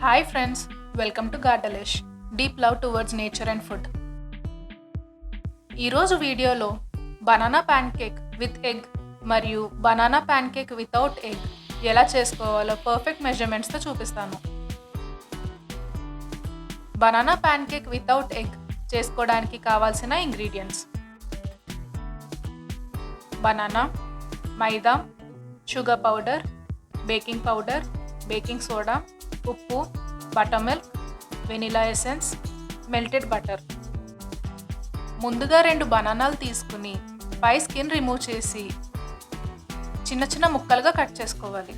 Hi friends, welcome to Gardalish, deep love towards nature and food. ఈరోజు వీడియోలో banana pancake with egg మరియు banana pancake without egg ఎలా చేసుకోవాలో perfect మెజర్మెంట్స్తో చూపిస్తాను. Banana pancake without egg చేసుకోవడానికి కావాల్సిన ingredients: banana, maida, sugar powder, baking powder, baking soda, ఉప్పు, butter milk, vanilla essence, melted butter. ముందుగా 2 బనానాలు తీసుకుని పై స్కిన్ రిమూవ్ చేసి చిన్న చిన్న ముక్కలుగా కట్ చేసుకోవాలి.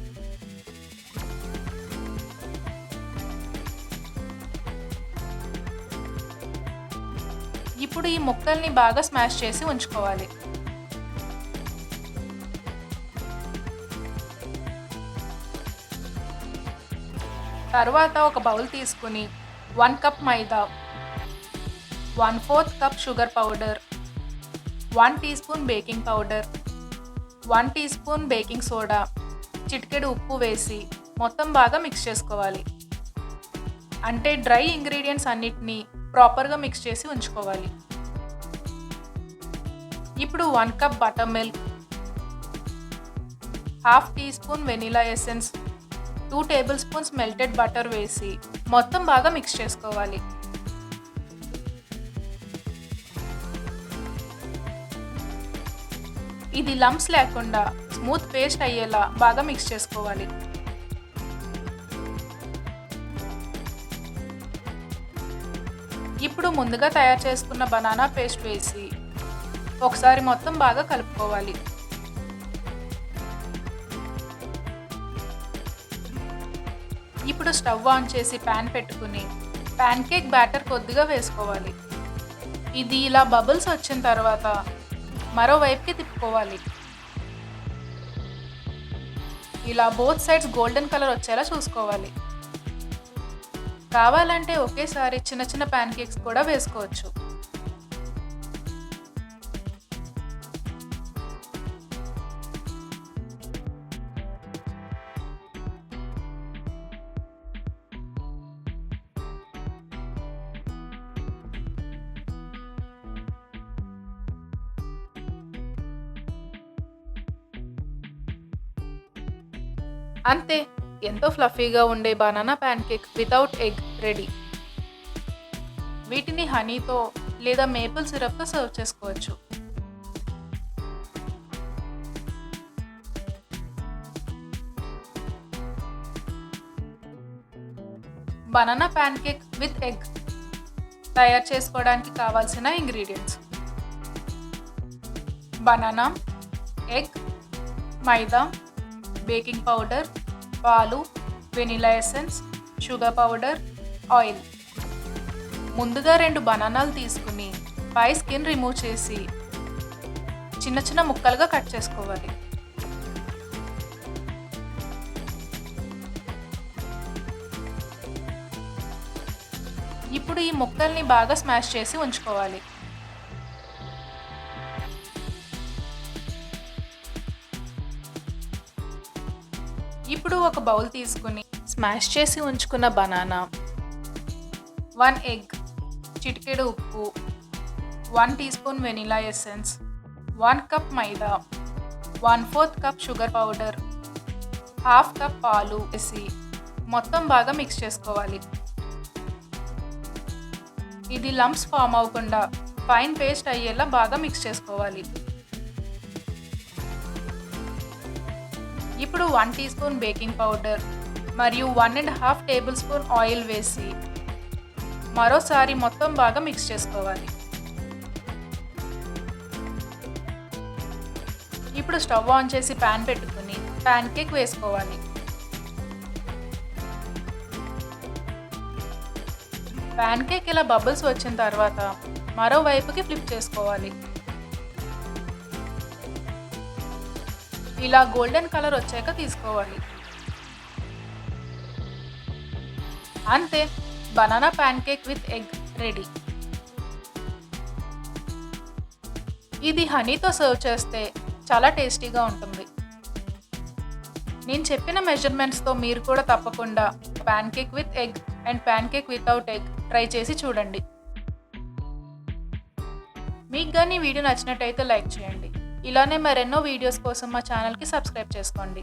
ఇప్పుడు ఈ ముక్కల్ని బాగా స్మాష్ చేసి ఉంచుకోవాలి. తర్వాత ఒక బౌల్ తీసుకుని 1 cup maida, 1/4 cup sugar powder, 1 teaspoon baking powder, 1 teaspoon baking soda, చిటికెడు ఉప్పు వేసి మొత్తం బాగా మిక్స్ చేసుకోవాలి. అంటే డ్రై ఇంగ్రీడియంట్స్ అన్నిటినీ ప్రాపర్గా మిక్స్ చేసి ఉంచుకోవాలి. ఇప్పుడు 1 cup buttermilk, 1/2 teaspoon vanilla essence, 2 tablespoons melted butter వేసి మొత్తం బాగా మిక్స్ చేసుకోవాలి. ఇది లంప్స్ లేకుండా స్మూత్ పేస్ట్ అయ్యేలా బాగా మిక్స్ చేసుకోవాలి. ఇప్పుడు ముందుగా తయారు చేసుకున్న బనానా పేస్ట్ వేసి ఒకసారి మొత్తం బాగా కలుపుకోవాలి. ఇప్పుడు స్టవ్ ఆన్ చేసి ప్యాన్ పెట్టుకుని ప్యాన్ కేక్ బ్యాటర్ కొద్దిగా వేసుకోవాలి. ఇది ఇలా బబుల్స్ వచ్చిన తర్వాత మరోవైపుకి తిప్పుకోవాలి. ఇలా బోత్ సైడ్స్ గోల్డెన్ కలర్ వచ్చేలా చూసుకోవాలి. కావాలంటే ఒకేసారి చిన్న చిన్న ప్యాన్ కేక్స్ కూడా వేసుకోవచ్చు. అంతే, ఎంతో ఫ్లఫీగా ఉండే banana pancake without egg ready. వీటిని హనీతో లేదా మేపుల్ సిరప్తో సర్వ్ చేసుకోవచ్చు. Banana pancake with egg తయారు చేసుకోవడానికి కావాల్సిన ఇంగ్రీడియంట్స్: బనానా, ఎగ్, మైదా, బేకింగ్ పౌడర్, పాలు, vanilla essence, sugar powder, oil. ముందుగా 2 బనానాలు తీసుకుని పై స్కిన్ రిమూవ్ చేసి చిన్న చిన్న ముక్కలుగా కట్ చేసుకోవాలి. ఇప్పుడు ఈ ముక్కల్ని బాగా స్మాష్ చేసి ఉంచుకోవాలి. ఇప్పుడు ఒక బౌల్ తీసుకుని స్మాష్ చేసి ఉంచుకున్న బనానా, 1 ఎగ్, చిటికెడు ఉప్పు, 1 teaspoon vanilla essence, 1 cup maida, 1/4 cup sugar powder, 1/2 cup పాలు వేసి మొత్తం బాగా మిక్స్ చేసుకోవాలి. ఇది లంప్స్ ఫామ్ అవ్వకుండా ఫైన్ పేస్ట్ అయ్యేలా బాగా మిక్స్ చేసుకోవాలి. ఇప్పుడు 1 టీ స్పూన్ బేకింగ్ పౌడర్ మరియు 1.5 టేబుల్ స్పూన్ ఆయిల్ వేసి మరోసారి మొత్తం బాగా మిక్స్ చేసుకోవాలి. ఇప్పుడు స్టవ్ ఆన్ చేసి ప్యాన్ పెట్టుకుని ప్యాన్ కేక్ వేసుకోవాలి. ప్యాన్ కేక్ ఇలా బబుల్స్ వచ్చిన తర్వాత మరోవైపుకి ఫ్లిప్ చేసుకోవాలి. ఇలా గోల్డెన్ కలర్ వచ్చాక తీసుకోవాలి. అంతే, banana pancake with egg ready. ఇది హనీతో సర్వ్ చేస్తే చాలా టేస్టీగా ఉంటుంది. నేను చెప్పిన మెజర్మెంట్స్తో మీరు కూడా తప్పకుండా pan cake with egg and pan cake without egg try చేసి చూడండి. మీకు కానీ వీడియో నచ్చినట్టయితే లైక్ చేయండి. ఇలానే మరెన్నో వీడియోస్ కోసం మా ఛానల్కి సబ్స్క్రైబ్ చేసుకోండి.